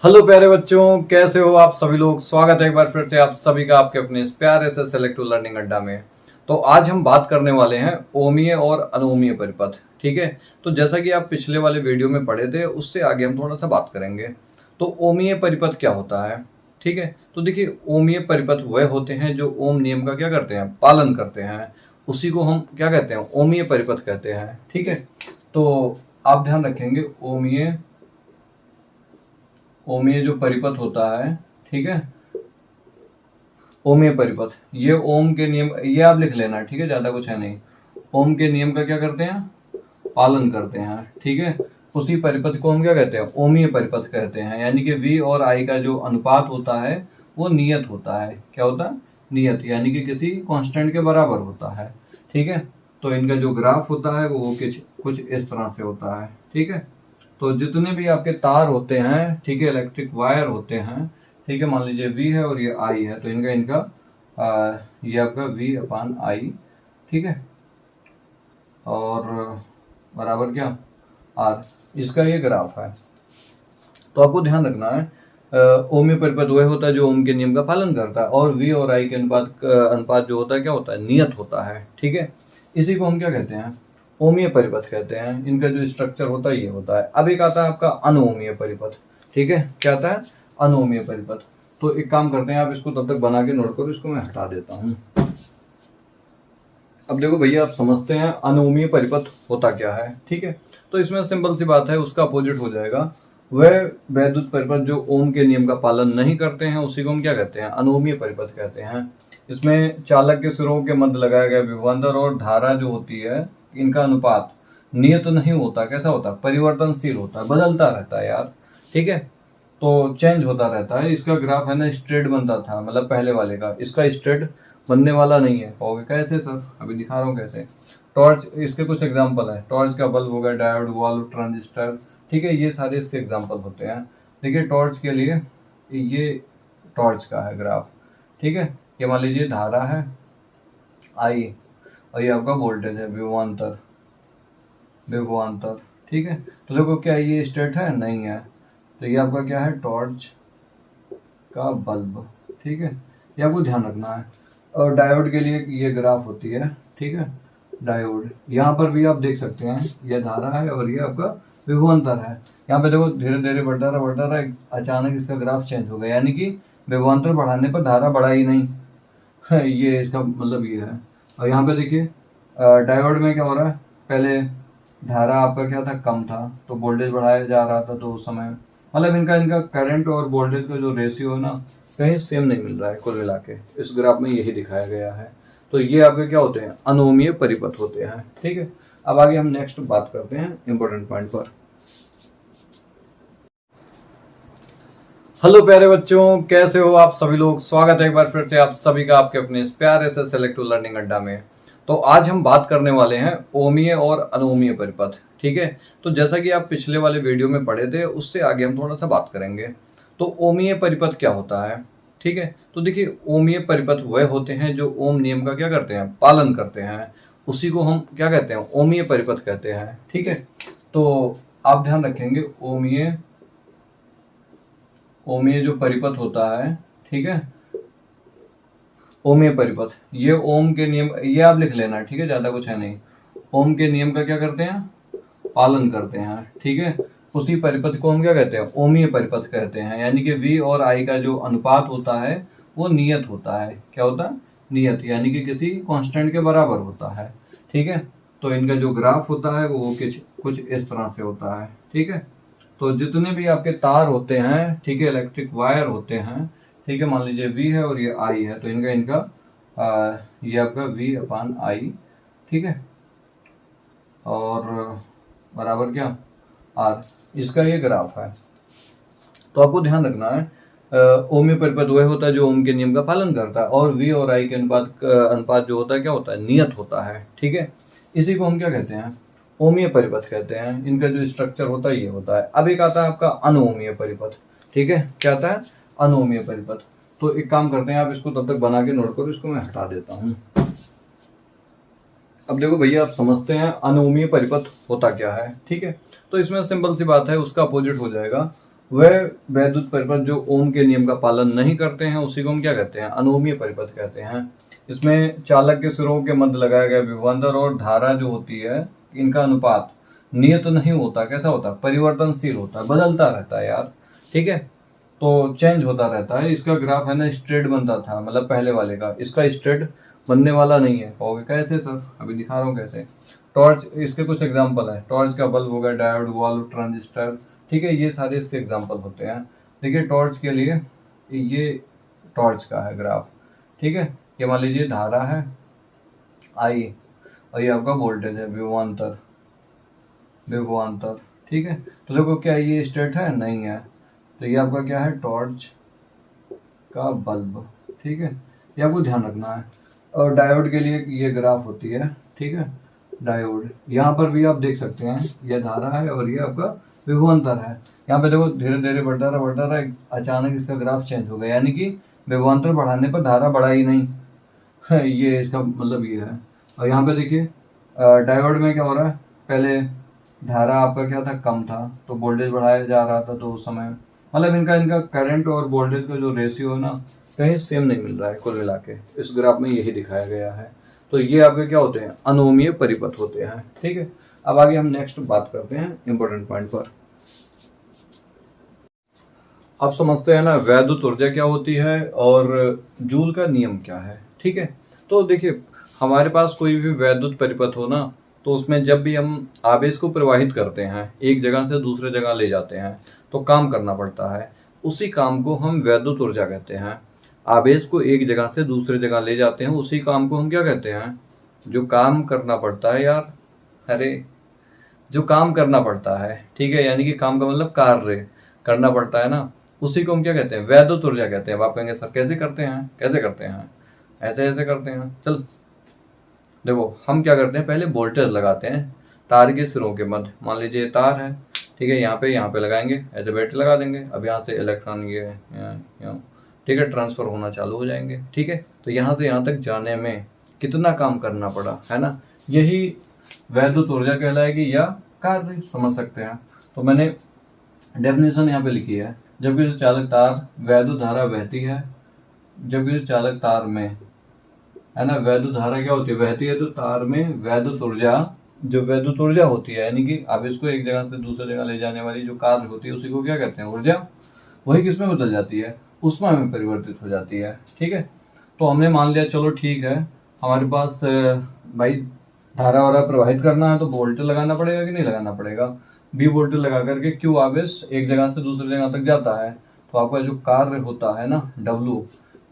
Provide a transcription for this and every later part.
Hello प्यारे बच्चों, कैसे हो आप सभी लोग। स्वागत है एक बार फिर से आप सभी का आपके अपने इस प्यारे से सेलेक्टिव लर्निंग अड्डा में। तो आज हम बात करने वाले हैं ओमीय और अनोमीय परिपथ। ठीक है, तो जैसा कि आप पिछले वाले वीडियो में पढ़े थे उससे आगे हम थोड़ा सा बात करेंगे। तो ओमीय परिपथ क्या होता है। ठीक है, तो देखिए ओमीय परिपथ वह होते हैं जो ओम नियम का क्या करते हैं, पालन करते हैं। उसी को हम क्या कहते हैं, ओमीय परिपथ कहते हैं। ठीक है, तो आप ध्यान रखेंगे ओमीय जो परिपथ होता है, ठीक है, ओमीय परिपथ ये ओम के नियम, ये आप लिख लेना। ठीक है, ज्यादा कुछ है नहीं। ओम के नियम का क्या करते हैं, पालन करते हैं। ठीक है, उसी परिपथ को हम क्या कहते हैं, ओमीय परिपथ कहते हैं। यानी कि v और i का जो अनुपात होता है वो नियत होता है। क्या होता है, नियत, यानी कि किसी कांस्टेंट के बराबर होता है। ठीक है, तो इनका जो ग्राफ होता है वो कुछ इस तरह से होता है। ठीक है, तो जितने भी आपके तार होते हैं, ठीक है, इलेक्ट्रिक वायर होते हैं, ठीक है, मान लीजिए V है और ये I है, तो इनका ये आपका V अपान I, ठीक है, और बराबर क्या R, इसका ये ग्राफ है। तो आपको ध्यान रखना है ओमीय परिपथ वह होता है जो ओम के नियम का पालन करता है, और V और I के अनुपात जो होता है क्या होता है, नियत होता है। ठीक है, इसी को हम क्या कहते हैं, ओमीय परिपथ कहते हैं। इनका जो स्ट्रक्चर होता है ये होता है। अब एक आता है आपका अनोमीय परिपथ। ठीक है, क्या आता है, अनोमीय परिपथ। तो एक काम करते हैं, आप इसको तब तक बना के नोट करो, इसको मैं हटा देता हूं। अब देखो भैया, आप समझते हैं अनोमीय परिपथ होता क्या है। ठीक है, तो इसमें सिंपल सी बात है, उसका अपोजिट हो जाएगा। वह वैद्युत परिपथ जो ओम के नियम का पालन नहीं करते हैं उसी को हम क्या कहते हैं, अनोमीय परिपथ कहते हैं। इसमें चालक के सिरों के मध्य लगाया गया विभवांतर और धारा जो होती है, इनका अनुपात नियत नहीं होता। कैसा होता है, परिवर्तनशील होता है, बदलता रहता है यार। ठीक है, तो चेंज होता रहता है। इसका ग्राफ है ना स्ट्रेट बनता था, मतलब पहले वाले का, इसका स्ट्रेट बनने वाला नहीं है। कहोगे कैसे सर, अभी दिखा रहा हूँ कैसे। टॉर्च, इसके कुछ एग्जांपल है, टॉर्च का बल्ब हो गया, डायोड, वाल्व, ट्रांजिस्टर। ठीक है, ये सारे इसके एग्जांपल होते हैं। देखिए टॉर्च के लिए ये टॉर्च का है ग्राफ। ठीक है, ये मान लीजिए धारा है आई और ये आपका वोल्टेज है विभवांतर। ठीक है, तो देखो क्या ये स्ट्रेट है, नहीं है, तो ये आपका क्या है, टॉर्च का बल्ब। ठीक है, ये आपको ध्यान रखना है। और डायोड के लिए ये ग्राफ होती है। ठीक है, डायोड, यहाँ पर भी आप देख सकते हैं, ये धारा है और ये आपका विभवांतर है। यहाँ पे देखो धीरे धीरे बढ़ता रहा, अचानक इसका ग्राफ चेंज हो गया, यानी कि विभवांतर बढ़ाने पर धारा बढ़ा ही नहीं है, ये इसका मतलब ये है। और यहाँ पे देखिए डायोड में क्या हो रहा है, पहले धारा आपका क्या था, कम था, तो वोल्टेज बढ़ाया जा रहा था, तो उस समय मतलब इनका करंट और वोल्टेज का जो रेशियो है ना, कहीं सेम नहीं मिल रहा है। कुल मिला के इस ग्राफ में यही दिखाया गया है। तो ये आपके क्या होते हैं, अनोमीय परिपथ होते हैं। ठीक है, अब आगे हम नेक्स्ट बात करते हैं इंपॉर्टेंट पॉइंट पर। हेलो प्यारे बच्चों, कैसे हो आप सभी लोग। स्वागत है एक बार फिर से आप सभी का आपके अपने इस प्यारे से सेलेक्टिव लर्निंग अड्डा में। तो आज हम बात करने वाले हैं ओमीय और अनोमीय परिपथ। ठीक है, तो जैसा कि आप पिछले वाले वीडियो में पढ़े थे उससे आगे हम थोड़ा सा बात करेंगे। तो ओमीय परिपथ क्या होता है। ठीक है, तो देखिए ओमीय परिपथ वह होते हैं जो ओम नियम का क्या करते हैं, पालन करते हैं। उसी को हम क्या कहते हैं, ओमीय परिपथ कहते हैं। ठीक है, तो आप ध्यान रखेंगे ओमीय जो परिपथ होता है, ठीक है, ओमीय परिपथ ये ओम के नियम, ये आप लिख लेना। ठीक है, ज्यादा कुछ है नहीं। ओम के नियम का क्या करते हैं, पालन करते हैं। ठीक है, उसी परिपथ को हम क्या कहते हैं, ओमीय परिपथ कहते हैं। यानी कि V और I का जो अनुपात होता है वो नियत होता है। क्या होता है, नियत, यानी कि किसी कांस्टेंट के बराबर होता है। ठीक है, तो इनका जो ग्राफ होता है वो कुछ इस तरह से होता है। ठीक है, तो जितने भी आपके तार होते हैं, ठीक है, इलेक्ट्रिक वायर होते हैं, ठीक है, मान लीजिए V है और ये I है, तो ये आपका V अपान I, ठीक है, और बराबर क्या R, इसका ये ग्राफ है। तो आपको ध्यान रखना है ओमीय परिपथ वह होता है जो ओम के नियम का पालन करता है, और V और I के अनुपात जो होता है क्या होता है, नियत होता है। ठीक है, इसी को हम क्या कहते हैं, ओमीय परिपथ कहते हैं। इनका जो स्ट्रक्चर होता है ये होता है। अब एक आता है आपका अनोमीय परिपथ। ठीक है, क्या आता है, अनोमीय परिपथ। तो एक काम करते हैं, आप इसको तब तक बना के नोट करो, इसको मैं हटा देता हूं। अब देखो भैया, आप समझते हैं अनोमीय परिपथ होता क्या है। ठीक है, तो इसमें सिंपल सी बात है, उसका अपोजिट हो जाएगा। वह वैद्युत परिपथ जो ओम के नियम का पालन नहीं करते हैं उसी को हम क्या कहते हैं, अनोमीय परिपथ कहते हैं। इसमें चालक के सिरों के मध्य लगाया गया विभवांतर और धारा जो होती है इनका अनुपात नियत नहीं होता, कैसा होता है, परिवर्तनशील होता है, बदलता रहता है यार, ठीक है, तो चेंज होता रहता है। इसका ग्राफ है ना स्ट्रेट बनता था, मतलब पहले वाले का, इसका स्ट्रेट बनने वाला नहीं है। कहोगे कैसे सर, अभी दिखा रहा हूँ कैसे। टॉर्च, इसके कुछ एग्जाम्पल है, टॉर्च का बल्ब हो गया, डायोड, वाल्व, ट्रांजिस्टर, ठीक है, ये सारे इसके एग्जाम्पल होते हैं। देखिए टॉर्च के लिए ये टॉर्च का है ग्राफ, ठीक है, ये मान लीजिए धारा है आई और ये आपका वोल्टेज है विभवांतर, विभवांतर, ठीक है। तो देखो क्या ये स्ट्रेट है, नहीं है, तो ये आपका क्या है, टॉर्च का बल्ब, ठीक है, ये आपको ध्यान रखना है। और डायोड के लिए ये ग्राफ होती है, ठीक है, डायोड, यहाँ पर भी आप देख सकते हैं ये धारा है और ये आपका विभवांतर है। यहाँ पे देखो धीरे धीरे बढ़ता रहा, अचानक इसका ग्राफ चेंज हो गया, यानी कि विभवांतर बढ़ाने पर धारा बढ़ा ही नहीं ये इसका मतलब ये है। और यहाँ पे देखिए डायोड में क्या हो रहा है, पहले धारा आपका क्या था, कम था, तो वोल्टेज बढ़ाया जा रहा था, तो उस समय मतलब इनका करंट और वोल्टेज का जो रेशियो है ना कहीं सेम नहीं मिल रहा है कुल मिला के, इस ग्राफ में यही दिखाया गया है। तो ये आपके क्या होते हैं, अनोमीय परिपथ होते हैं, ठीक है। अब आगे हम नेक्स्ट बात करते हैं इंपॉर्टेंट पॉइंट पर। अब समझते हैं ना वैद्युत ऊर्जा क्या होती है और जूल का नियम क्या है, ठीक है। तो देखिए हमारे पास कोई भी वैद्युत परिपथ हो ना, तो उसमें जब भी हम आवेश को प्रवाहित करते हैं, एक जगह से दूसरे जगह ले जाते हैं, तो काम करना पड़ता है, उसी काम को हम वैद्युत ऊर्जा कहते हैं। आवेश को एक जगह से दूसरे जगह ले जाते हैं, उसी काम को हम क्या कहते हैं, जो काम करना पड़ता है यार, अरे जो काम करना पड़ता है, ठीक है, यानी कि काम का मतलब कार्य करना पड़ता है ना, उसी को हम क्या कहते हैं, वैद्युत ऊर्जा कहते हैं। अब आप कहेंगे सर कैसे करते हैं, कैसे करते हैं, ऐसे ऐसे करते हैं। चल देखो हम क्या करते हैं, पहले वोल्टेज लगाते हैं तार के सिरों के मध्य, मान लीजिए तार है, ठीक है, यहाँ पे लगाएंगे, ऐसे बैटरी लगा देंगे। अब यहाँ से इलेक्ट्रॉन ये ठीक है ट्रांसफर होना चालू हो जाएंगे, ठीक है। तो यहाँ से यहाँ तक जाने में कितना काम करना पड़ा है ना, यही वैद्युत ऊर्जा कहलाएगी या कार्य, समझ सकते हैं। तो मैंने डेफिनेशन यहाँ पे लिखी है, जब किसी चालक तार वैद्युत धारा बहती है, जब किसी चालक तार में है ना वैद्युत धारा क्या होती है, बहती है, तो तार में वैद्युत ऊर्जा, जो वैद्युत ऊर्जा होती है, यानी कि अब इसको एक जगह से दूसरी जगह ले जाने वाली जो कार्य होती है, उसी को क्या कहते हैं, ऊर्जा। वही किसमें बदल जाती है, ऊष्मा में परिवर्तित हो जाती है, ठीक है। तो हमने मान लिया, चलो ठीक है, हमारे पास भाई धारा वारा प्रवाहित करना है, तो वोल्टेज लगाना पड़ेगा कि नहीं लगाना पड़ेगा, बी वोल्टेज लगा करके क्यू आवेश एक जगह से दूसरी जगह तक जाता है, तो आपका जो कार्य होता है ना W,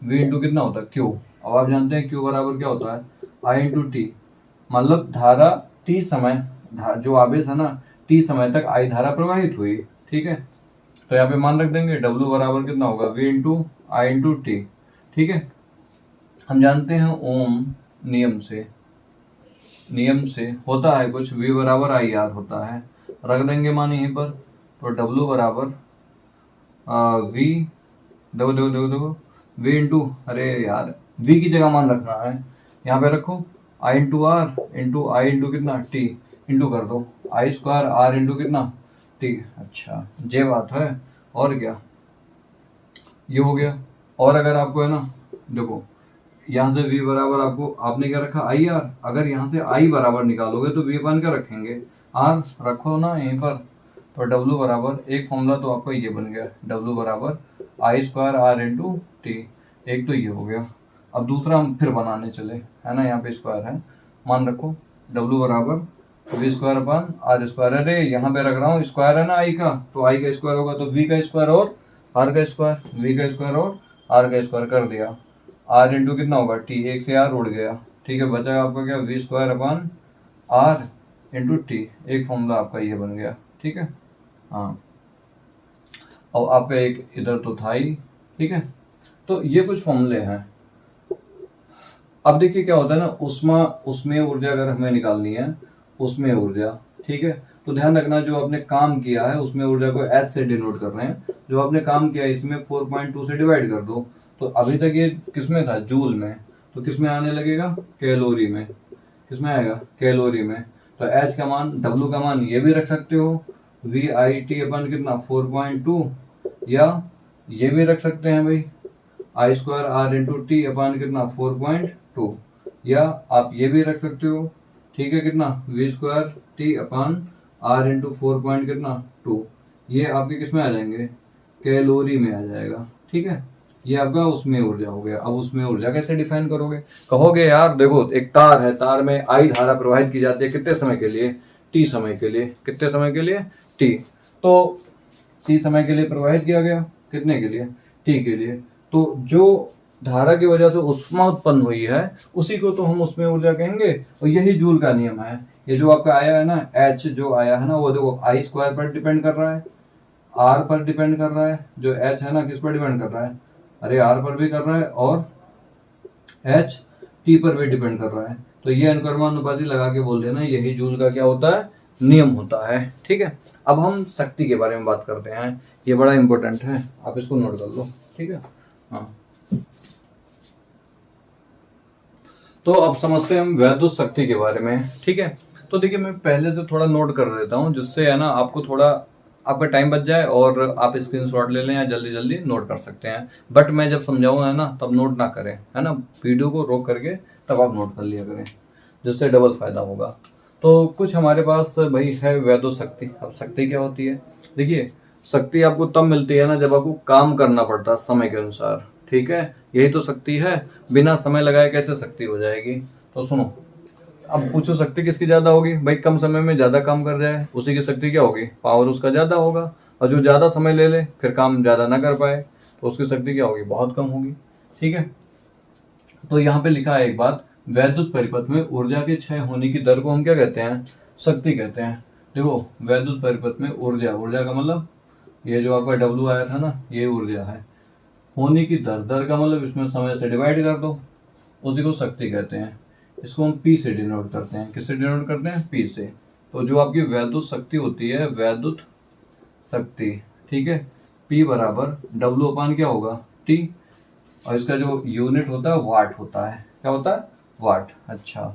V इंटू कितना होता है, Q। अब आप जानते हैं Q बराबर क्या होता है, I इंटू टी, मतलब धारा T समय, जो आवेश है ना T समय तक I धारा प्रवाहित हुई, ठीक है। तो यहाँ पे मान रख देंगे W बराबर कितना होगा, V into I into T, ठीक है। हम जानते हैं ओम नियम से होता है कुछ, V बराबर IR होता है, रख देंगे मान यहीं पर, तो W बराबर V, देखो V इंटू, अरे यार V की जगह मान रखना है, यहाँ पे रखो I into R into I into कितना T, इंटू कर दो I स्क्वायर R इंटू कितना T। अच्छा ये बात है, और क्या, ये हो गया। और अगर आपको है ना, देखो यहाँ से V बराबर आपने क्या रखा IR, अगर यहाँ से I बराबर निकालोगे तो V बन कर रखेंगे, R रखो ना यहीं पर, तो W बराबर, एक फॉर्मूला तो आपका ये बन गया, W बराबर I square R into T, एक तो ये हो गया। अब दूसरा हम फिर बनाने चले, है ना, यहाँ पे स्क्वायर है, मान रखो W बराबर V square upon R square, अरे यहाँ पे रख रहा हूँ स्क्वायर है ना I का, तो I का स्क्वायर होगा तो V का स्क्वायर और R का स्क्वायर, V का स्क्वायर और R का स्क्वायर कर दिया, R इंटू कितना होगा T, एक से R उड़ गया, ठीक है, बचा आपका क्या, V square upon R into T, एक फॉर्मूला आपका ये बन गया, ठीक है। हाँ और आपका एक इधर तो था ही, ठीक है। तो ये कुछ फॉर्मूले हैं। अब देखिए क्या होता है ना, उसमें ऊर्जा अगर हमें निकालनी है, उसमें ऊर्जा, ठीक है, तो ध्यान रखना जो आपने काम किया है उसमें ऊर्जा को S से डिनोट कर रहे हैं, जो आपने काम किया है इसमें 4.2 से डिवाइड कर दो, तो अभी तक ये किसमें था, जूल में, तो किसमें आने लगेगा, कैलोरी में, किसमें आएगा, कैलोरी में। तो H का मान, W का मान ये भी रख सकते हो, VIT अपन कितना 4.2 या ये भी रख सकते हैं भाई आई square R into T upon कितना 4.2, या आप ये भी रख सकते हो, ठीक है, कितना V square T upon R into 4 point कितना 2, ये आपके किस में आ जाएंगे, कैलोरी में आ जाएगा, ठीक है। ये आपका उसमें ऊर्जा हो गया। अब उसमें ऊर्जा कैसे डिफाइन करोगे, कहोगे यार देखो एक तार है, तार में आई धारा प्रवाहित की जाती है कितने समय के लिए, टी समय के लिए, कितने समय के लिए, टी, तो टी समय के लिए प्रवाहित किया गया, कितने के लिए, टी के लिए, तो जो धारा की वजह से ऊष्मा उत्पन्न हुई है उसी को तो हम उसमें ऊर्जा कहेंगे, और यही जूल का नियम है। ये जो आपका आया है ना एच जो आया है ना, वो देखो आई स्क्वायर पर डिपेंड कर रहा है, आर पर डिपेंड कर रहा है, जो एच है ना किस पर डिपेंड कर रहा है, अरे आर पर भी कर रहा है और एच टी पर भी डिपेंड कर रहा है, तो ये अनुक्रमानुपाती लगा के बोल देना यही जूल का क्या होता है, नियम होता है, ठीक है। अब हम शक्ति के बारे में बात करते हैं, ये बड़ा इंपॉर्टेंट है, आप इसको नोट कर लो, ठीक है। हाँ, तो अब समझते हैं हम वैद्युत शक्ति के बारे में, ठीक है। तो देखिए मैं पहले से थोड़ा नोट कर देता हूँ, जिससे है ना आपको थोड़ा आपका टाइम बच जाए और आप स्क्रीनशॉट ले लें या जल्दी जल्दी नोट कर सकते हैं। बट मैं जब समझाऊंगा ना तब नोट ना करें, है ना, वीडियो को रोक करके तब आप नोट कर लिया करें, जिससे डबल फायदा होगा। तो कुछ हमारे पास भाई है वैद्युत शक्ति। अब शक्ति क्या होती है, देखिए शक्ति आपको तब मिलती है ना जब आपको काम करना पड़ता है समय के अनुसार, ठीक है, यही तो शक्ति है। बिना समय लगाए कैसे शक्ति हो जाएगी, तो सुनो, अब पूछो शक्ति किसकी ज्यादा होगी, भाई कम समय में ज्यादा काम कर जाए उसी की शक्ति क्या होगी, पावर उसका ज्यादा होगा, और जो ज्यादा समय ले ले फिर काम ज्यादा ना कर पाए तो उसकी शक्ति क्या होगी, बहुत कम होगी, ठीक है। तो यहाँ पे लिखा है एक बात, वैद्युत परिपथ में ऊर्जा के क्षय होने की दर को हम क्या कहते हैं, शक्ति कहते हैं। देखो वैद्युत परिपथ में ऊर्जा, ऊर्जा का मतलब ये जो आपका डब्ल्यू आया था ना, ये ऊर्जा है, होने की दर, दर का मतलब इसमें समय से डिवाइड कर दो, उसी को शक्ति कहते हैं। इसको हम पी से डिनोट करते हैं, किससे डिनोट करते हैं, पी से। तो जो आपकी वैद्युत शक्ति होती है, वैद्युत शक्ति, ठीक है, पी बराबर डब्ल्यू अपान क्या होगा, टी, और इसका जो यूनिट होता है वाट होता है, क्या होता है, वाट। अच्छा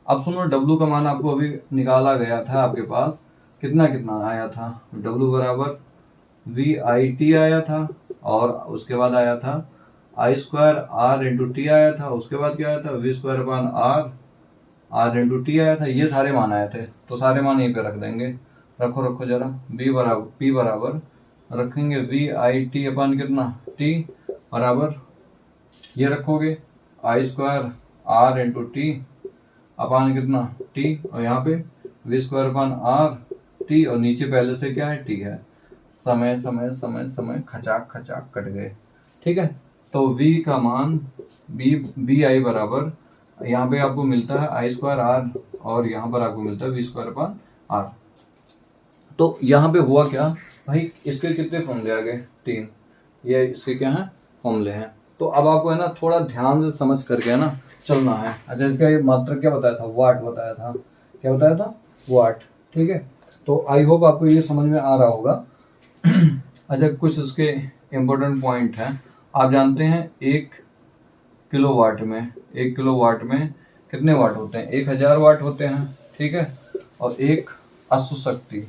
अब सुनो, डब्ल्यू का मान आपको अभी निकाला गया था आपके पास, कितना कितना आया था, डब्ल्यू बराबर वी आई टी आया था, और उसके बाद आया था I square R into T आया था, उसके बाद क्या आया था V square upon R, R into T आया था, ये सारे मान आए थे, तो सारे मान यहीं पे रख देंगे, रखो रखो जरा, बी बराबर पी बराबर रखेंगे वी आई टी अपान कितना टी बराबर, ये रखोगे I square R into T upon कितना टी, और यहाँ पे V square upon R T, और नीचे पहले से क्या है, टी है, समय समय समय समय खचाक खचाक कट गए, ठीक है। तो v का मान बी आई बराबर, यहाँ पे आपको मिलता है आई स्क्वायर आर, और यहाँ पर आपको मिलता है वी स्क्वायर अपान आर। तो यहाँ पे हुआ क्या भाई, इसके कितने फॉर्मूले आ गए, 3, ये इसके क्या है, फॉर्मूले हैं। तो अब आपको है ना थोड़ा ध्यान से समझ करके है ना चलना है। अच्छा इसका ये मात्रक क्या बताया था, वाट बताया था, क्या बताया था, वाट, ठीक है। तो आई होप आपको ये समझ में आ रहा होगा। अच्छा कुछ उसके इम्पोर्टेंट पॉइंट हैं, आप जानते हैं 1 किलोवाट में कितने वाट होते हैं, 1000 वाट होते हैं, ठीक है। और एक अश्व शक्ति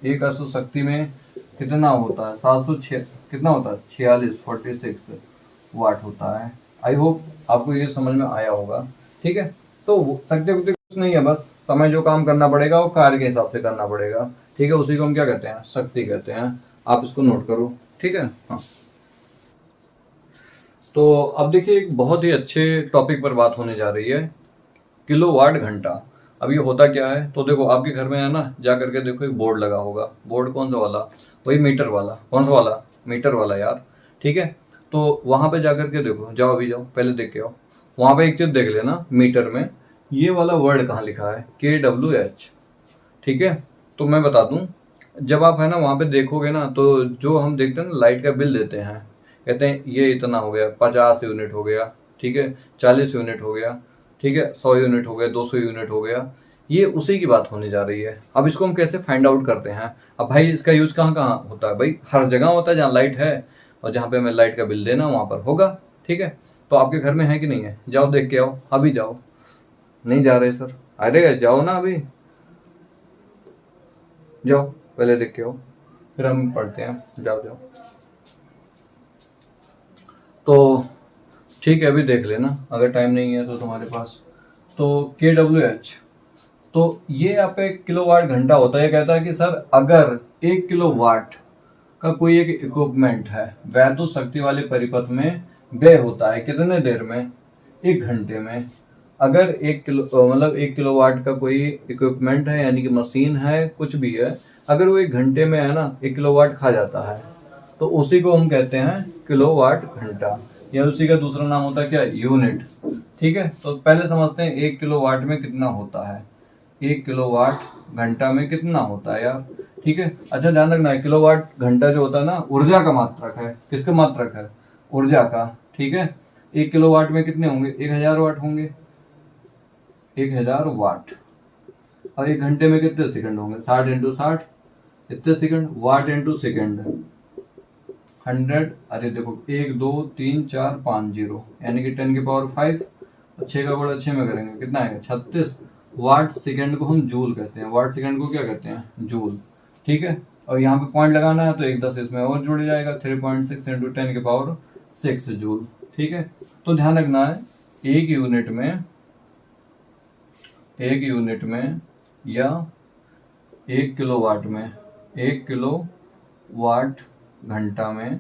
एक अश्व शक्ति में कितना होता है, 706 कितना होता है, 46 वाट होता है। आई होप आपको ये समझ में आया होगा, ठीक है। तो शक्ति कुछ नहीं है, बस समय जो काम करना पड़ेगा वो कार्य के हिसाब से करना पड़ेगा, ठीक है, उसी को हम क्या कहते हैं, शक्ति कहते हैं। आप इसको नोट करो, ठीक है। हाँ तो अब देखिए एक बहुत ही अच्छे टॉपिक पर बात होने जा रही है, किलोवाट घंटा। अब ये होता क्या है, तो देखो आपके घर में है ना, जा करके देखो एक बोर्ड लगा होगा, बोर्ड कौन सा वाला, वही मीटर वाला, कौन सा वाला, मीटर वाला यार, ठीक है। तो वहां पे जा करके देखो, जाओ अभी जाओ, पहले देख के आओ, वहां पे एक चीज देख लेना, मीटर में ये वाला वर्ड कहाँ लिखा है, KWH, ठीक है। तो मैं बता दूं, जब आप है ना वहां पे देखोगे ना, तो जो हम देखते हैं ना लाइट का बिल देते हैं, कहते हैं ये इतना हो गया, 50 यूनिट हो गया, ठीक है, 40 यूनिट हो गया, ठीक है, 100 यूनिट हो गया, 200 यूनिट हो गया, ये उसी की बात होने जा रही है। अब इसको हम कैसे फाइंड आउट करते हैं, अब भाई इसका यूज कहाँ कहाँ होता है, भाई हर जगह होता है जहाँ लाइट है, और जहाँ पे हमें लाइट का बिल देना वहां पर होगा, ठीक है। तो आपके घर में है कि नहीं है, जाओ देख के आओ, अभी जाओ, नहीं जा रहे सर, अरे जाओ ना अभी, जाओ पहले देख के आओ, फिर हम पढ़ते हैं। जाओ जाओ। तो ठीक है, अभी देख लेना, अगर टाइम नहीं है तो तुम्हारे पास। तो kWh, तो ये आपका 1 किलोवाट घंटा होता है। ये कहता है कि सर अगर 1 किलोवाट का कोई एक इक्विपमेंट है, वैद्युत शक्ति वाले परिपथ में व्यय होता है कितने देर में? 1 घंटे में। अगर 1 किलो मतलब 1 किलोवाट का कोई इक्विपमेंट है, यानी कि मशीन है, कुछ भी है, अगर वो 1 घंटे में है ना 1 किलोवाट खा जाता है, तो उसी को हम कहते हैं किलोवाट घंटा, या उसी का दूसरा नाम होता है क्या? यूनिट। ठीक है, तो पहले समझते हैं 1 किलोवाट में कितना होता है, 1 किलोवाट घंटा में कितना होता है यार। ठीक है, अच्छा ध्यान रखना है, किलोवाट घंटा जो होता है ना, ऊर्जा का मात्रक है। किसका मात्रक है? ऊर्जा का। ठीक है, 1 किलोवाट में कितने होंगे? 1000 वाट होंगे, 1000 वाट। और 1 घंटे में कितने सेकंड होंगे? 60 इंटू 60, कितने सेकंड? वाट इंटू सेकंड, 100। अरे देखो 1 2 3 4 5 जीरो, यानी कि 10 की पावर 5, 6 का गुणा 6 में करेंगे कितना आएगा? 36 वाट सेकंड को हम जूल कहते हैं। वाट सेकंड को क्या कहते हैं? जूल। ठीक है, और यहाँ पे पॉइंट लगाना है तो 1 10 इसमें और जुड़ जाएगा, 3.6 इंटू 10 की पावर 6 जूल। ठीक है, तो ध्यान रखना है, एक यूनिट में या 1 किलोवाट में, 1 किलोवाट घंटा में,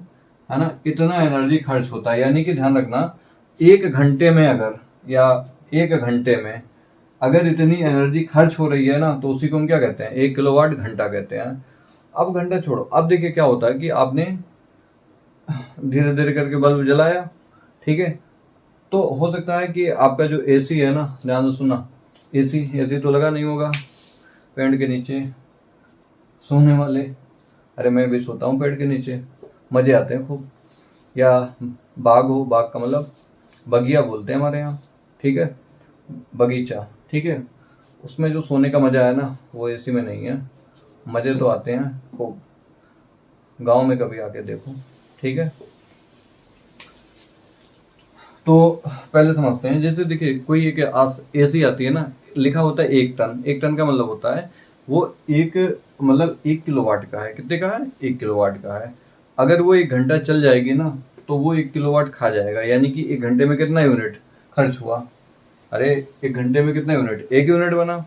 है ना, इतना एनर्जी खर्च होता है। यानी कि ध्यान रखना, 1 घंटे में अगर, या 1 घंटे में अगर इतनी एनर्जी खर्च हो रही है ना, तो उसी को हम क्या कहते हैं? 1 किलोवाट घंटा कहते हैं। अब घंटा छोड़ो, अब देखिए क्या होता है कि आपने धीरे धीरे करके बल्ब जलाया, ठीक है, तो हो सकता है कि आपका जो एसी है ना, ध्यान से सुनना, एसी तो लगा नहीं होगा पेड़ के नीचे सोने वाले। अरे मैं भी सोता हूँ पेड़ के नीचे, मजे आते हैं खूब। या बाग हो, बाग का मतलब बगिया बोलते हैं हमारे यहाँ। ठीक है, बगीचा। ठीक है, उसमें जो सोने का मजा है ना, वो एसी में नहीं है। मजे तो आते हैं खूब, गांव में कभी आके देखो। ठीक है, तो पहले समझते हैं। जैसे देखिए कोई एक एसी आती है ना, लिखा होता है 1 टन। 1 टन का मतलब होता है वो एक, मतलब 1 किलोवाट का है। कितने का है? 1 किलोवाट का है। अगर वो 1 घंटा चल जाएगी ना, तो वो 1 किलोवाट खा जाएगा। यानी कि 1 घंटे में कितना यूनिट खर्च हुआ? अरे 1 घंटे में कितना यूनिट? 1 यूनिट बना।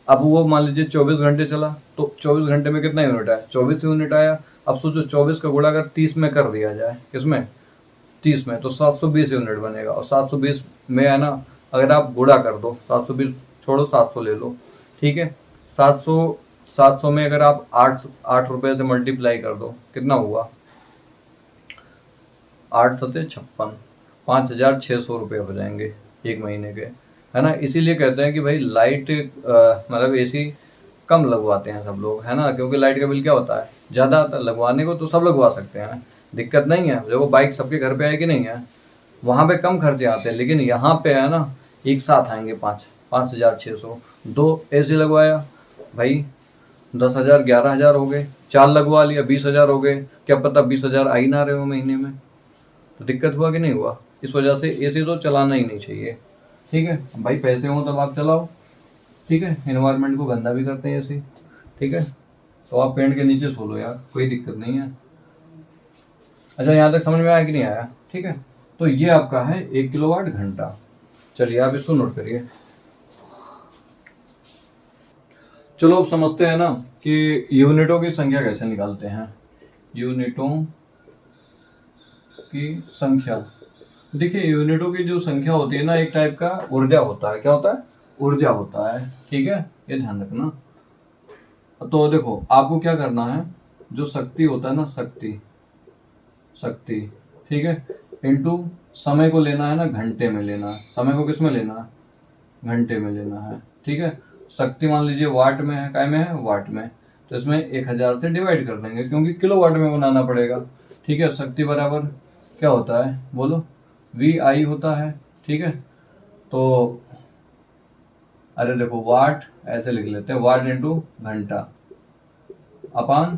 अब वो मान लीजिए 24 घंटे चला, तो 24 घंटे में कितना यूनिट आया? 24 यूनिट आया। अब सोचो 24 का गुणा अगर 30 में कर दिया जाए, किसमें? 30 में, तो 720 यूनिट बनेगा। और 720 में है ना, अगर आप गुणा कर दो, 720 छोड़ो, 700 ले लो। ठीक है, 700 में अगर आप 8 रुपए से मल्टीप्लाई कर दो, कितना हुआ? 8 सत्ते 56, 5600 रुपये हो जाएंगे 1 महीने के, है ना। इसीलिए कहते हैं कि भाई लाइट मतलब एसी कम लगवाते हैं सब लोग, है ना, क्योंकि लाइट का बिल क्या होता है? ज़्यादा आता है। लगवाने को तो सब लगवा सकते हैं, दिक्कत नहीं है। देखो बाइक सबके घर पे है कि नहीं है, वहाँ पे कम खर्चे आते हैं, लेकिन यहाँ पे है ना एक साथ आएंगे 5600। 2 एसी लगवाया भाई, 10,000 11,000 हो गए। 4 लगवा लिया, 20,000 हो गए। क्या पता 20,000 आ ही ना रहे हो महीने में, तो दिक्कत हुआ कि नहीं हुआ? इस वजह से एसी तो चलाना ही नहीं चाहिए। ठीक है भाई, पैसे हो तब आप चलाओ। ठीक है, एनवायरनमेंट को गंदा भी करते हैं एसी। ठीक है, तो आप पेड़ के नीचे सो लो यार, कोई दिक्कत नहीं है। अच्छा, यहाँ तक समझ में आया कि नहीं आया? ठीक है, तो ये आपका है 1 किलोवाट घंटा। चलिए आप इसको नोट करिए। चलो अब समझते हैं ना कि यूनिटों की संख्या कैसे निकालते हैं। यूनिटों की संख्या, देखिए यूनिटों की जो संख्या होती है ना, एक टाइप का ऊर्जा होता है। क्या होता है? ऊर्जा होता है। ठीक है, ये ध्यान रखना। तो देखो आपको क्या करना है, जो शक्ति होता है ना, शक्ति, ठीक है, इनटू समय को लेना है ना, घंटे में लेना है। समय को किस में लेना है? घंटे में लेना है। ठीक है, शक्ति मान लीजिए वाट में है, काय में है? वाट में। तो इसमें 1000 से डिवाइड कर देंगे, क्योंकि किलोवाट में बनाना पड़ेगा। ठीक है, शक्ति बराबर क्या होता है बोलो? VI होता है। ठीक है, तो अरे देखो वाट ऐसे लिख लेते हैं, वाट इंटू घंटा अपान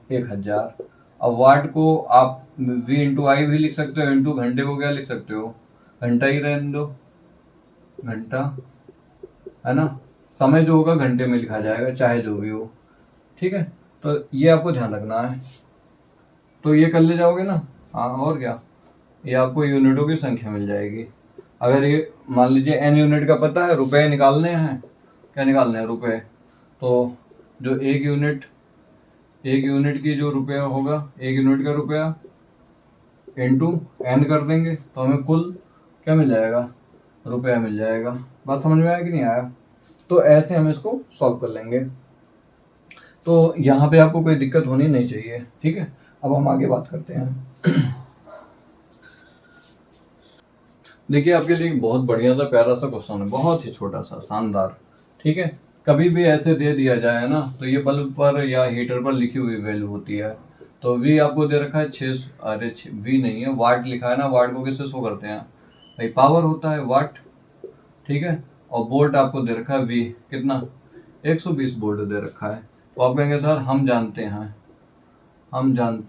1000। अब वाट को आप V इंटू आई भी लिख सकते हो, इंटू घंटे को क्या लिख सकते हो? घंटा ही रहने दो, घंटा, है ना। समय जो होगा घंटे में लिखा जाएगा, चाहे जो भी हो। ठीक है, तो ये आपको ध्यान रखना है। तो ये कर ले जाओगे ना, हाँ और क्या, ये आपको यूनिटों की संख्या मिल जाएगी। अगर ये मान लीजिए n यूनिट का पता है, रुपए निकालने हैं, क्या निकालने हैं, रुपए, तो जो एक यूनिट की जो रुपया होगा, एक यूनिट का रुपया इंटू n कर देंगे तो हमें कुल क्या मिल जाएगा, रुपया मिल जाएगा। बात समझ में आया कि नहीं आया? तो ऐसे हम इसको सॉल्व कर लेंगे। तो यहाँ पे आपको कोई दिक्कत होनी नहीं चाहिए, ठीक है। अब हम आगे बात करते हैं। देखिए आपके लिए बहुत बढ़िया सा प्यारा सा क्वेश्चन है, बहुत ही छोटा सा शानदार, ठीक है। कभी भी ऐसे दे दिया जाए ना, तो ये बल्ब पर या हीटर पर लिखी हुई वैल्यू होती है। तो V आपको दे रखा है 6, अरे V नहीं है, वाट लिखा है ना, वाट को किससे शो करते हैं भाई, पावर होता है वाट, ठीक है। और वोल्ट आपको दे रखा है V, कितना, 120 वोल्ट दे रखा है। तो आप कहेंगे सर हम जानते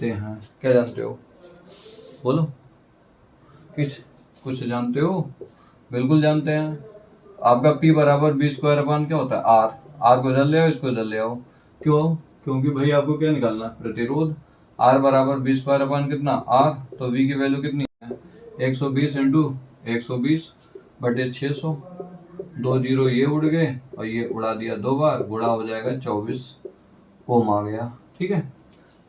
हैं, क्या जानते हो, बोलो, कुछ जानते हो? बिल्कुल जानते हैं। आपका P बराबर B स्क्वायर अपान क्या होता है, R को जल ले आओ, इसको जल ले आओ। क्यों? क्योंकि भाई आपको क्या निकालना है, प्रतिरोध। R बराबर B स्क्वायर अपान कितना, R, तो V की वैल्यू कितनी है, 120 इंटू 120 बटे 600, 2 जीरो ये उड़ गए और ये उड़ा दिया 2 बार, गुणा हो जाएगा 24 ओम आ गया, ठीक है।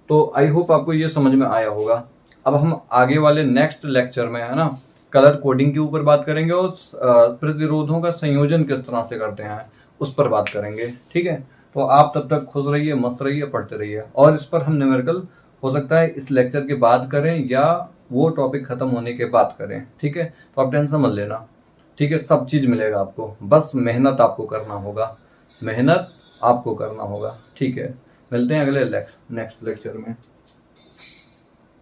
तो आई होप आपको ये समझ में आया होगा। अब हम आगे वाले नेक्स्ट लेक्चर में, है ना, कलर कोडिंग के ऊपर बात करेंगे और प्रतिरोधों का संयोजन किस तरह से करते हैं उस पर बात करेंगे, ठीक है। तो आप तब तक खुश रहिए, मस्त रहिए, पढ़ते रहिए। और इस पर हम न्यूमेरिकल हो सकता है इस लेक्चर के बाद करें या वो टॉपिक खत्म होने के बाद करें, ठीक है। तो आप टेंशन मत लेना, ठीक है, सब चीज मिलेगा आपको, बस मेहनत आपको करना होगा, ठीक है। मिलते हैं अगले नेक्स्ट लेक्चर में।